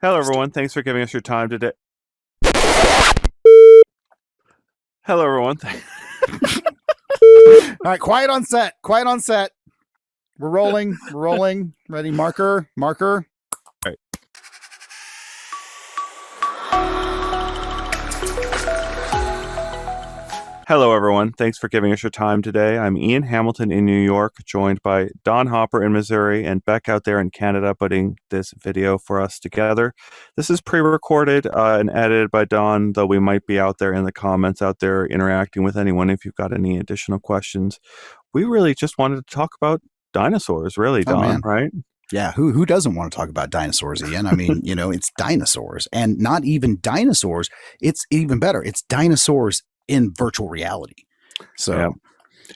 Hello, everyone. Thanks for giving us your time today. Hello, everyone. All right, quiet on set. Quiet on set. We're rolling. We're rolling. Ready? Marker. Marker. All right. Hello, everyone. Thanks for giving us your time today. I'm Ian Hamilton in New York, joined by Don Hopper in Missouri and Beck out there in Canada, putting this video for us together. This is pre-recorded and edited by Don, though we might be out there in the comments out there interacting with anyone if you've got any additional questions. We really just wanted to talk about dinosaurs, really, Don, man. right? Yeah, who doesn't want to talk about dinosaurs, Ian? I mean, it's dinosaurs, and not even dinosaurs. It's even better. It's dinosaurs in virtual reality. So, yeah.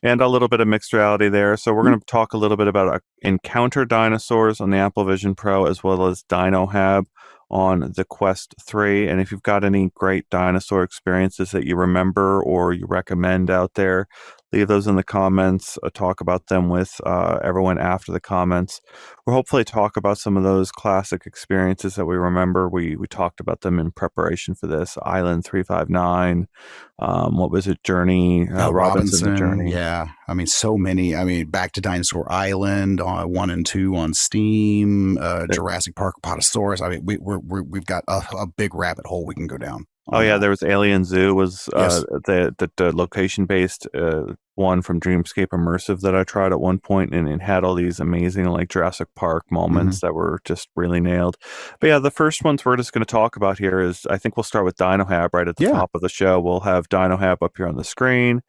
And a little bit of mixed reality there. So we're going to talk a little bit about Encounter Dinosaurs on the Apple Vision Pro, as well as Dino Hab on the Quest 3. And if you've got any great dinosaur experiences that you remember or you recommend out there, leave those in the comments. Talk about them with everyone after the comments. We'll hopefully talk about some of those classic experiences that we remember. We talked about them in preparation for this. Island 359. What was it? Journey. Robinson the Journey. Yeah. I mean, so many. I mean, Back to Dinosaur Island 1 and 2 on Steam. Jurassic Park Apatosaurus. I mean, we've got a big rabbit hole we can go down. Oh yeah, there was Alien Zoo was Yes. the location based one from Dreamscape Immersive that I tried at one point, and it had all these amazing like Jurassic Park moments that were just really nailed. But yeah, the first ones we're just going to talk about here is, I think we'll start with Dino Hab right at the top of the show. We'll have Dino Hab up here on the screen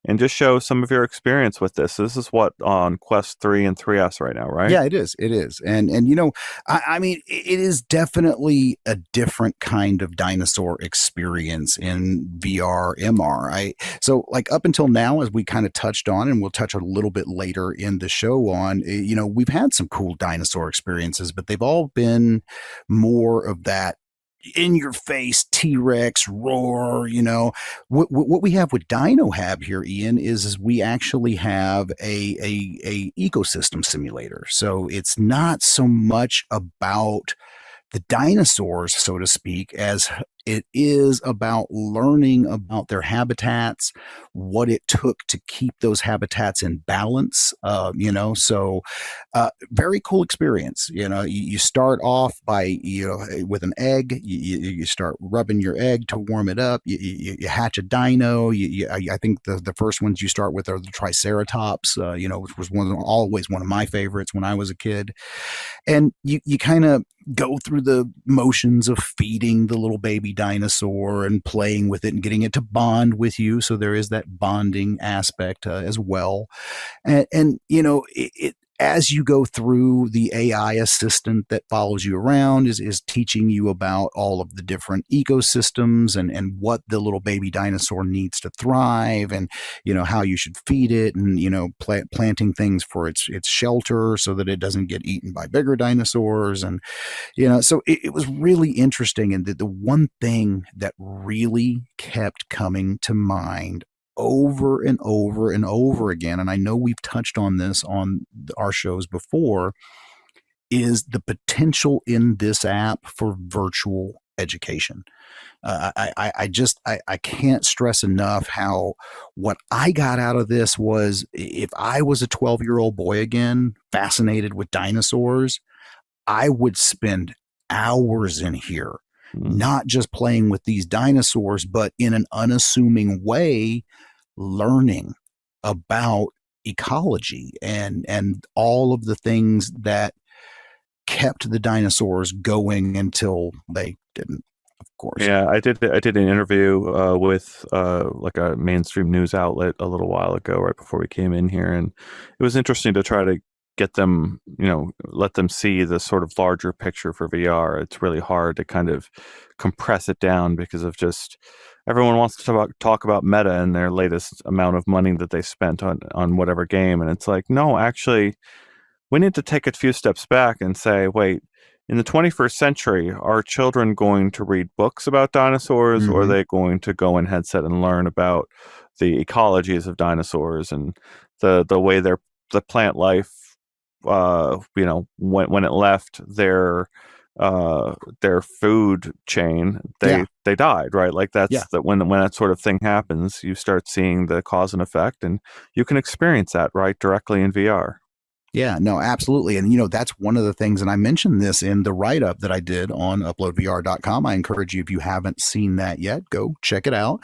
and just show some of your experience with this. This is what on Quest 3 and 3S right now, right? Yeah, it is. It is. And I mean, it is definitely a different kind of dinosaur experience in VR, MR. So like up until now, as we kind of touched on, and we'll touch a little bit later in the show on, we've had some cool dinosaur experiences, but they've all been more of that in your face T-Rex roar. What we have with Dino Hab here, Ian, is we actually have a ecosystem simulator. So it's not so much about the dinosaurs, so to speak, as it is about learning about their habitats, what it took to keep those habitats in balance. So very cool experience. You start off by, with an egg. You start rubbing your egg to warm it up. You hatch a dino. I think the first ones you start with are the Triceratops. Which was always one of my favorites when I was a kid. And you kind of go through the motions of feeding the little baby dinosaur and playing with it and getting it to bond with you. So there is that bonding aspect as well. And it as you go through, the AI assistant that follows you around is teaching you about all of the different ecosystems and what the little baby dinosaur needs to thrive, and how you should feed it, and planting things for its shelter so that it doesn't get eaten by bigger dinosaurs. And so it was really interesting. And the one thing that really kept coming to mind over and over and over again, and I know we've touched on this on our shows before, is the potential in this app for virtual education. I can't stress enough how what I got out of this was, if I was a 12-year-old boy again, fascinated with dinosaurs, I would spend hours in here, not just playing with these dinosaurs, but in an unassuming way, learning about ecology and all of the things that kept the dinosaurs going until they didn't, of course. Yeah, I did an interview with like a mainstream news outlet a little while ago, right before we came in here, and it was interesting to try to get them, let them see the sort of larger picture for VR. It's really hard to kind of compress it down because of just everyone wants to talk about meta and their latest amount of money that they spent on whatever game. And it's like, no, actually, we need to take a few steps back and say, wait, in the 21st century, are children going to read books about dinosaurs, or are they going to go in headset and learn about the ecologies of dinosaurs and the way the plant life, when it left their their food chain, Yeah. they died, right? Like Yeah. that's that when that sort of thing happens, you start seeing the cause and effect, and you can experience that right directly in VR. Yeah, no, absolutely. And, that's one of the things, and I mentioned this in the write up that I did on uploadvr.com. I encourage you, if you haven't seen that yet, go check it out.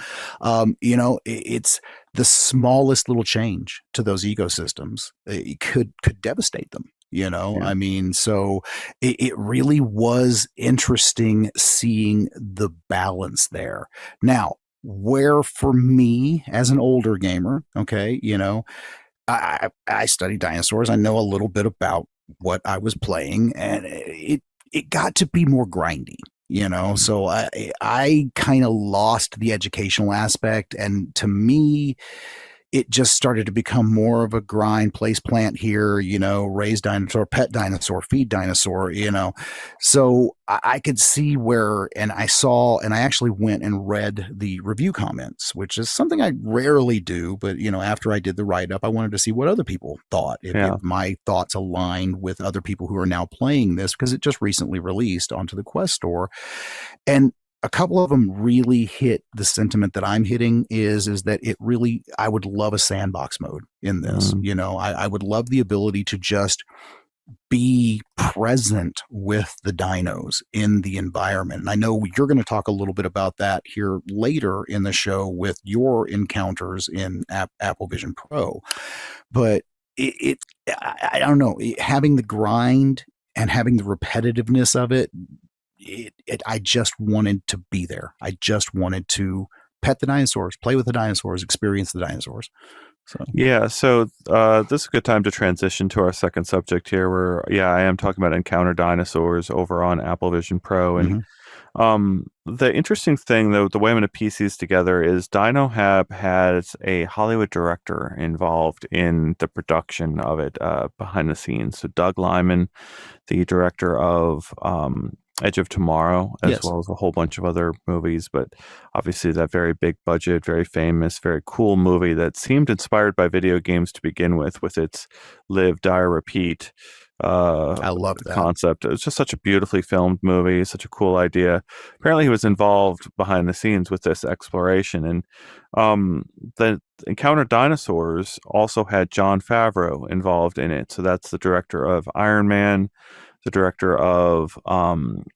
It's the smallest little change to those ecosystems. It could devastate them. Yeah. I mean, so it really was interesting seeing the balance there. Now, where for me as an older gamer, okay, I study dinosaurs. I know a little bit about what I was playing, and it got to be more grindy. So I kind of lost the educational aspect, and to me, it just started to become more of a grind, place plant here, raise dinosaur, pet dinosaur, feed dinosaur, So I could see where, and I saw, and I actually went and read the review comments, which is something I rarely do. But, after I did the write up, I wanted to see what other people thought, if Yeah. my thoughts aligned with other people who are now playing this, because it just recently released onto the Quest Store. And a couple of them really hit the sentiment that I'm hitting is that it really, I would love a sandbox mode in this. Mm. I would love the ability to just be present with the dinos in the environment. And I know you're going to talk a little bit about that here later in the show with your encounters in Apple Vision Pro. But I don't know, having the grind and having the repetitiveness of it, I just wanted to be there. I just wanted to pet the dinosaurs, play with the dinosaurs, experience the dinosaurs. So, Yeah, so this is a good time to transition to our second subject here, where yeah, I am talking about Encounter Dinosaurs over on Apple Vision Pro, and mhm. the interesting thing, though, the way I'm going to piece these together is Dino Hab has a Hollywood director involved in the production of it behind the scenes. So Doug Liman, the director of Edge of Tomorrow, as Yes. well as a whole bunch of other movies, but obviously that very big budget, very famous, very cool movie that seemed inspired by video games to begin with its live, die, repeat uh, I loved that. concept. It was just such a beautifully filmed movie, such a cool idea. Apparently, he was involved behind the scenes with this exploration, and the Encounter Dinosaurs also had Jon Favreau involved in it. So that's the director of Iron Man, the director of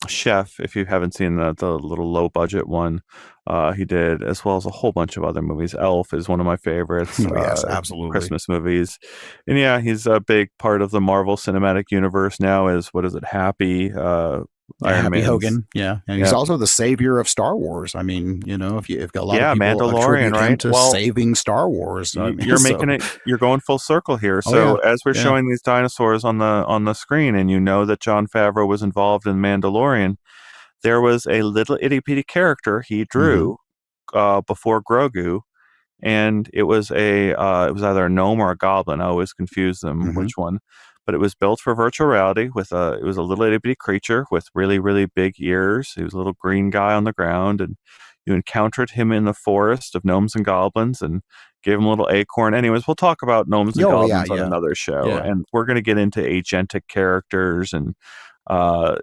Chef. If you haven't seen the little low budget one, he did, as well as a whole bunch of other movies. Elf is one of my favorites. Oh, yes, absolutely. Christmas movies, and yeah, he's a big part of the Marvel Cinematic Universe now. Is what is it? Happy Yeah, Iron Happy Man's. Hogan. Yeah, and he's Yeah, also the savior of Star Wars. I mean, if a lot of yeah, people Mandalorian, attribute him right? to Well, saving Star Wars. I mean, you're so making it. You're going full circle here. oh yeah, So as we're yeah. showing these dinosaurs on the screen, and you know that Jon Favreau was involved in Mandalorian, there was a little itty bitty character he Mm-hmm. drew before Grogu, and it was either a gnome or a goblin. I always confuse them Mm-hmm. which one, but it was built for virtual reality. It was a little itty bitty creature with really really big ears. He was a little green guy on the ground, and you encountered him in the forest of gnomes and goblins and gave him a little acorn. Anyways, we'll talk about gnomes and Oh yeah, goblins on yeah, another show, yeah, and we're going to get into agentic characters and uh,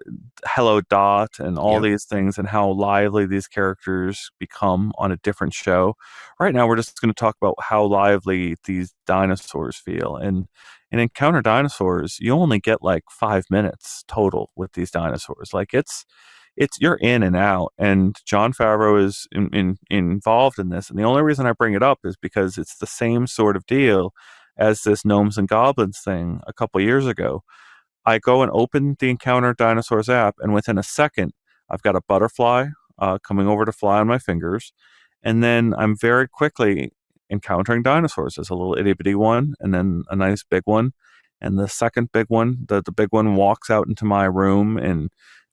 Hello Dot and all yep. these things and how lively these characters become on a different show. Right now, we're just going to talk about how lively these dinosaurs feel. And in Encounter Dinosaurs, you only get like 5 minutes total with these dinosaurs. Like it's you're in and out. And Jon Favreau is involved in this. And the only reason I bring it up is because it's the same sort of deal as this gnomes and goblins thing a couple years ago. I go and open the Encounter Dinosaurs app, and within a second, I've got a butterfly coming over to fly on my fingers, and then I'm very quickly encountering dinosaurs. There's a little itty bitty one, and then a nice big one, and the second big one, the big one walks out into my room and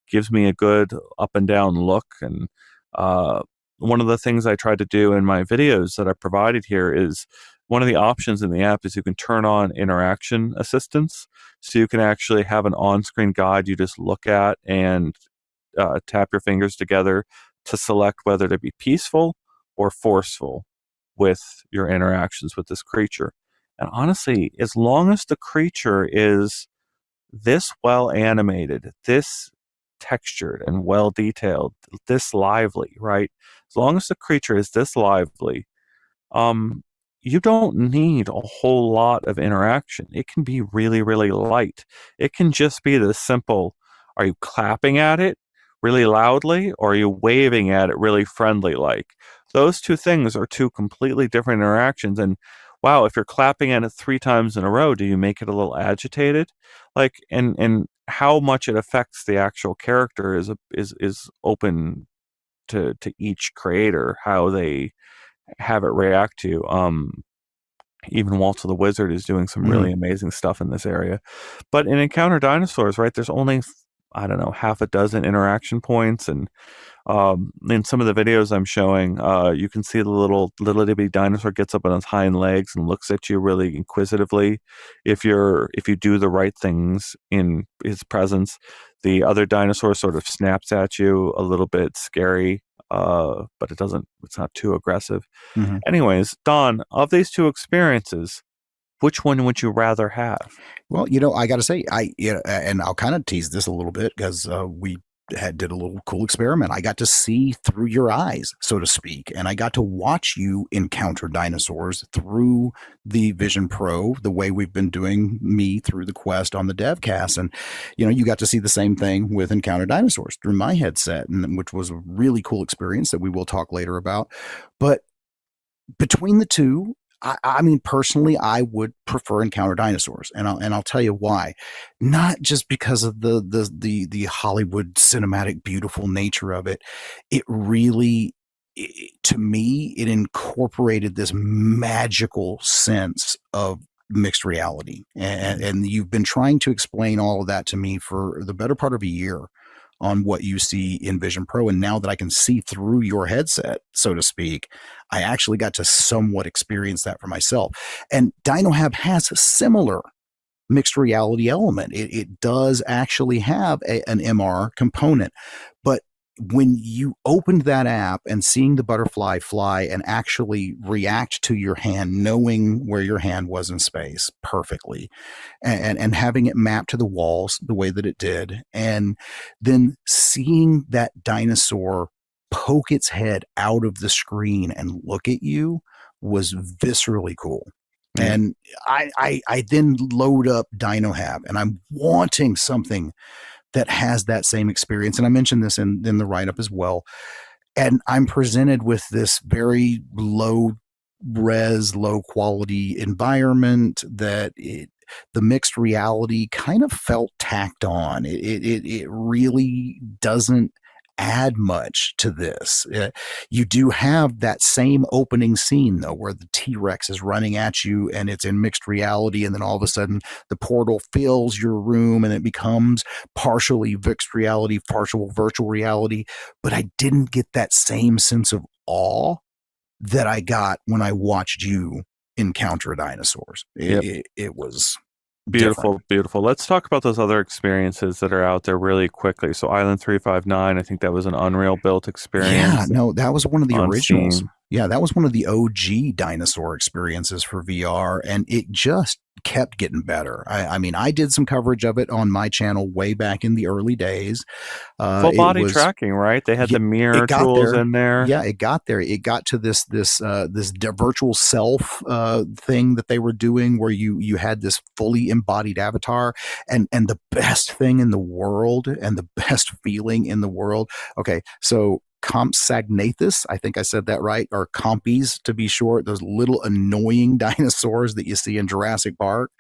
gives me a good up and down look. And uh, one of the things I tried to do in my videos that I provided here is one of the options in the app is you can turn on interaction assistance, so you can actually have an on-screen guide you just look at and tap your fingers together to select whether to be peaceful or forceful with your interactions with this creature. And honestly, as long as the creature is this well animated, this textured and well detailed, this lively, right? As long as the creature is this lively, um, you don't need a whole lot of interaction. It can be really, really light. It can just be this simple, are you clapping at it really loudly, or are you waving at it really friendly like? Those two things are two completely different interactions. And wow, if you're clapping at it 3 times in a row, do you make it a little agitated? Like, and how much it affects the actual character is open to each creator, how they have it react to. Even Waltz of the Wizard is doing some Mhm. really amazing stuff in this area. But in Encounter Dinosaurs, right, there's only, I don't know, half a dozen interaction points. And in some of the videos I'm showing, you can see the little itty bitty dinosaur gets up on its hind legs and looks at you really inquisitively. If you do the right things in his presence, the other dinosaur sort of snaps at you a little bit scary, but it's not too aggressive. Mhm. Anyways, Don, of these two experiences, which one would you rather have? Well, I got to say, and I'll kind of tease this a little bit because we did a little cool experiment. I got to see through your eyes, so to speak, and I got to watch you encounter dinosaurs through the Vision Pro, the way we've been doing me through the Quest on the DevCast, and you got to see the same thing with Encounter Dinosaurs through my headset, and which was a really cool experience that we will talk later about. But between the two, I mean, personally, I would prefer Encounter Dinosaurs, and I'll tell you why. Not just because of the Hollywood cinematic beautiful nature of it. It really, to me, it incorporated this magical sense of mixed reality, and you've been trying to explain all of that to me for the better part of a year on what you see in Vision Pro. And now that I can see through your headset, so to speak, I actually got to somewhat experience that for myself. And Dino Hab has a similar mixed reality element. It does actually have an MR component, but when you opened that app and seeing the butterfly fly and actually react to your hand, knowing where your hand was in space perfectly, and having it mapped to the walls the way that it did, and then seeing that dinosaur poke its head out of the screen and look at you was viscerally cool. Yeah. And I then load up Dino Hab, and I'm wanting something that has that same experience. And I mentioned this in the write up as well. And I'm presented with this very low res, low quality environment the mixed reality kind of felt tacked on. It really doesn't add much to this. You do have that same opening scene though, where the T-Rex is running at you and it's in mixed reality, and then all of a sudden the portal fills your room and it becomes partially mixed reality, partial virtual reality. But I didn't get that same sense of awe that I got when I watched you encounter dinosaurs. Yep. It was different. Beautiful, beautiful. Let's talk about those other experiences that are out there really quickly. So Island 359, I think that was an Unreal built Yeah, experience no, that was one of the on originals. Steam. Yeah, that was one of the OG dinosaur experiences for VR, and it just kept getting better. I mean, I did some coverage of it on my channel way back in the early days. Full It body was tracking, right? They had Yeah, the it mirror got tools there. in there. Yeah, it got there. It got to this virtual self thing that they were doing, where you had this fully embodied avatar, and the best thing in the world, and the best feeling in the world. Okay, so Compsognathus, I think I said that right, or Compies to be short. Those little annoying dinosaurs that you see in Jurassic Park.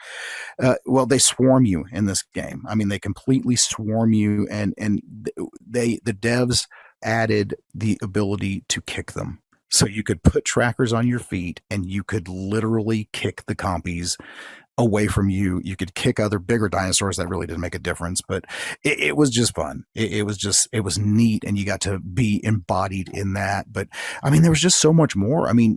Well, they swarm you in this game. I mean, they completely swarm you, and the devs added the ability to kick them. So you could put trackers on your feet and you could literally kick the compies away from you. You could kick other bigger dinosaurs. That really didn't make a difference, but it was just fun. It was neat, and you got to be embodied in that. But I mean, there was just so much more. I mean,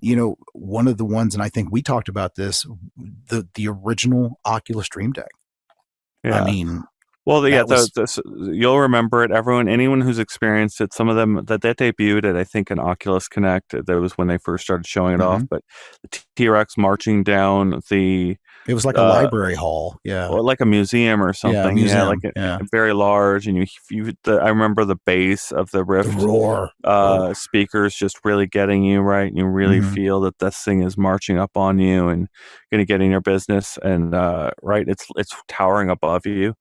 one of the ones, and I think we talked about this, the original Oculus Dream Deck. I Yeah. mean, Well, yeah, that was you'll remember it. Anyone who's experienced it, some of them that debuted at, I think, an Oculus Connect. That was when they first started showing it off. mhm. But the T-Rex marching down It was like a uh, library hall. Yeah. or like a museum or Yeah. something. Yeah, like Museum. Yeah. very large, and I remember the bass of the The Rift roar. Oh. speakers just really getting you right, and you really Hmm. feel that this thing is marching up on you and going to get in your business, and right, it's towering above you.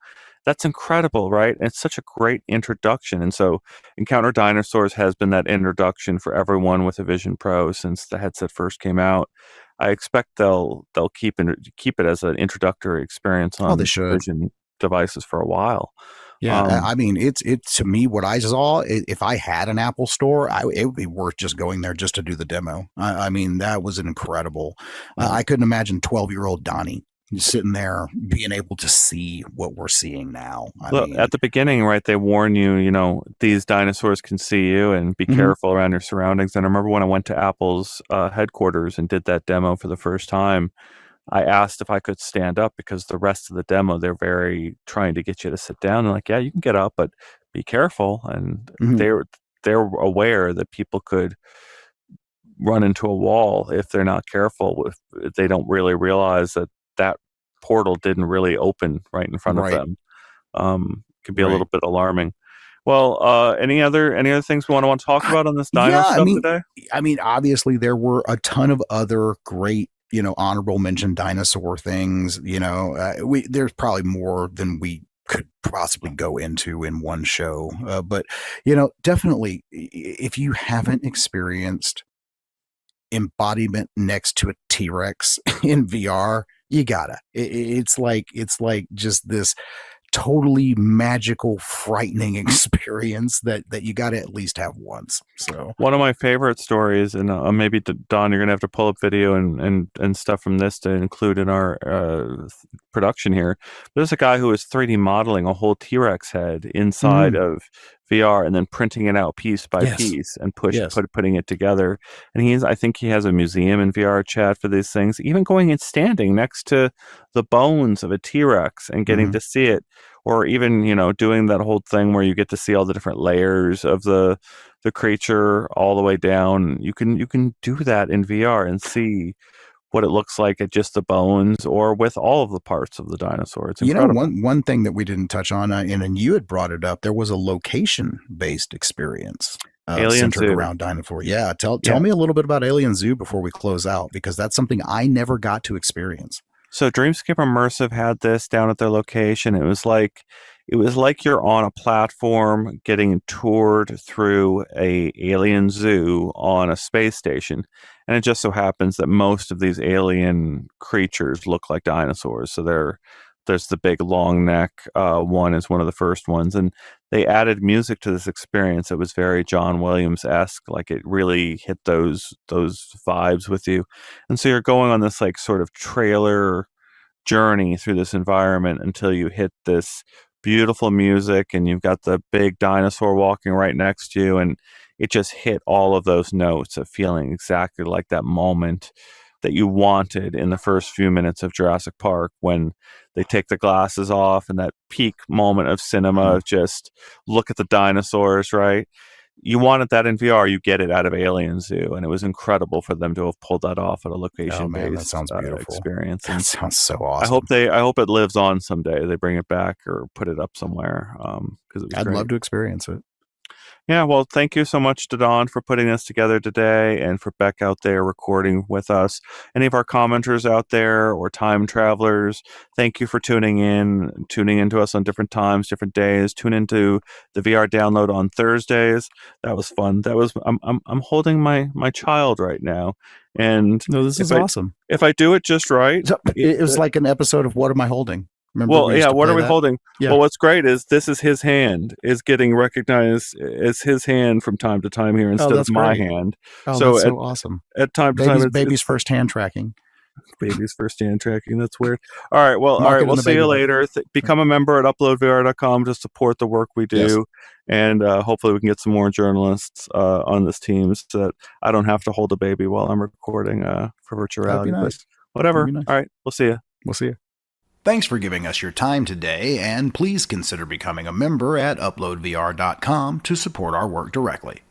That's incredible, right? And it's such a great introduction. And so Encounter Dinosaurs has been that introduction for everyone with a Vision Pro since the headset first came out. I expect they'll keep it as an introductory experience Oh, they on should. Vision devices for a while. Yeah, Um, I mean, it's to me what I saw. If I had an Apple store, it would be worth just going there just to do the demo. I mean, that was an incredible. yeah. I couldn't imagine 12-year-old Donnie just sitting there being able to see what we're seeing now. I Look, mean, at the beginning, right, they warn you, these dinosaurs can see you and be mhm, careful around your surroundings. And I remember when I went to Apple's headquarters and did that demo for the first time, I asked if I could stand up because the rest of the demo, they're very trying to get you to sit down. And like, yeah, you can get up, but be careful. And mhm, they're aware that people could run into a wall if they're not careful. If they don't really realize that that portal didn't really open right in front of right, them. Can be a little right. bit alarming. Well, any other things we want to talk I, about on this dino yeah, stuff today? obviously there were a ton of other great, honorable mention dinosaur things. There's probably more than we could possibly go into in one show. But definitely, if you haven't experienced embodiment next to a T-Rex in VR, you gotta. It's like just this totally magical, frightening experience that you got to at least have once. So, One of my favorite stories, and maybe Don, you're gonna have to pull up video and stuff from this to include in our production here. There's a guy who was 3D modeling a whole T-Rex head inside mhm. of VR and then printing it out piece by Yes, piece and yes, putting it together. And I think he has a museum in VR chat for these things. Even going and standing next to the bones of a T-Rex and getting hmm, to see it, or even doing that whole thing where you get to see all the different layers of the creature all the way down. You can do that in VR and see what it looks like at just the bones or with all of the parts of the dinosaur. It's incredible. one thing that we didn't touch on, and you had brought it up, there was a location based experience Alien centered Zoo. around dinosaur. Yeah, tell Yeah. me a little bit about Alien Zoo before we close out, because that's something I never got to experience. So Dreamscape Immersive had this down at their location. It was like you're on a platform getting toured through a alien zoo on a space station. And it just so happens that most of these alien creatures look like dinosaurs. So there's the big long neck one is one of the first ones. And they added music to this experience that was very John Williams-esque. Like it really hit those vibes with you. And so you're going on this like sort of trailer journey through this environment until you hit this beautiful music and you've got the big dinosaur walking right next to you, and it just hit all of those notes of feeling exactly like that moment that you wanted in the first few minutes of Jurassic Park when they take the glasses off and that peak moment of cinema Mhm. of just look at the dinosaurs, right? You wanted that in VR, you get it out of Alien Zoo, and it was incredible for them to have pulled that off at a Oh man, that location-based sounds beautiful. experience. That And sounds so I hope awesome. I hope it lives on someday. They bring it back or put it up somewhere because it was I'd love great. to experience it. Yeah, well, thank you so much to Don for putting this together today and for Beck out there recording with us. Any of our commenters out there or time travelers, thank you for tuning into us on different times, different days. Tune into the VR download on Thursdays. That was fun. I'm holding my child right now. And No, this if is I awesome. if I do it just right, So, it was like an episode of What Am I Holding? Remember well, we used yeah, to what are play we that? holding? Yeah. Well, what's great is this is his hand is getting recognized as his hand from time to time here Oh, instead of that's my great. hand. Oh, So that's at so awesome. at time to time Baby's it's first hand tracking. baby's first hand tracking. That's weird. All Mark right, it in we'll the see baby you book. later. Become a member at uploadvr.com to support the work we Yes, do, and hopefully we can get some more journalists on this team so that I don't have to hold a baby while I'm recording for virtual that'd be reality. But nice. That'd whatever. be All nice. right, we'll see you. We'll see you. Thanks for giving us your time today, and please consider becoming a member at uploadvr.com to support our work directly.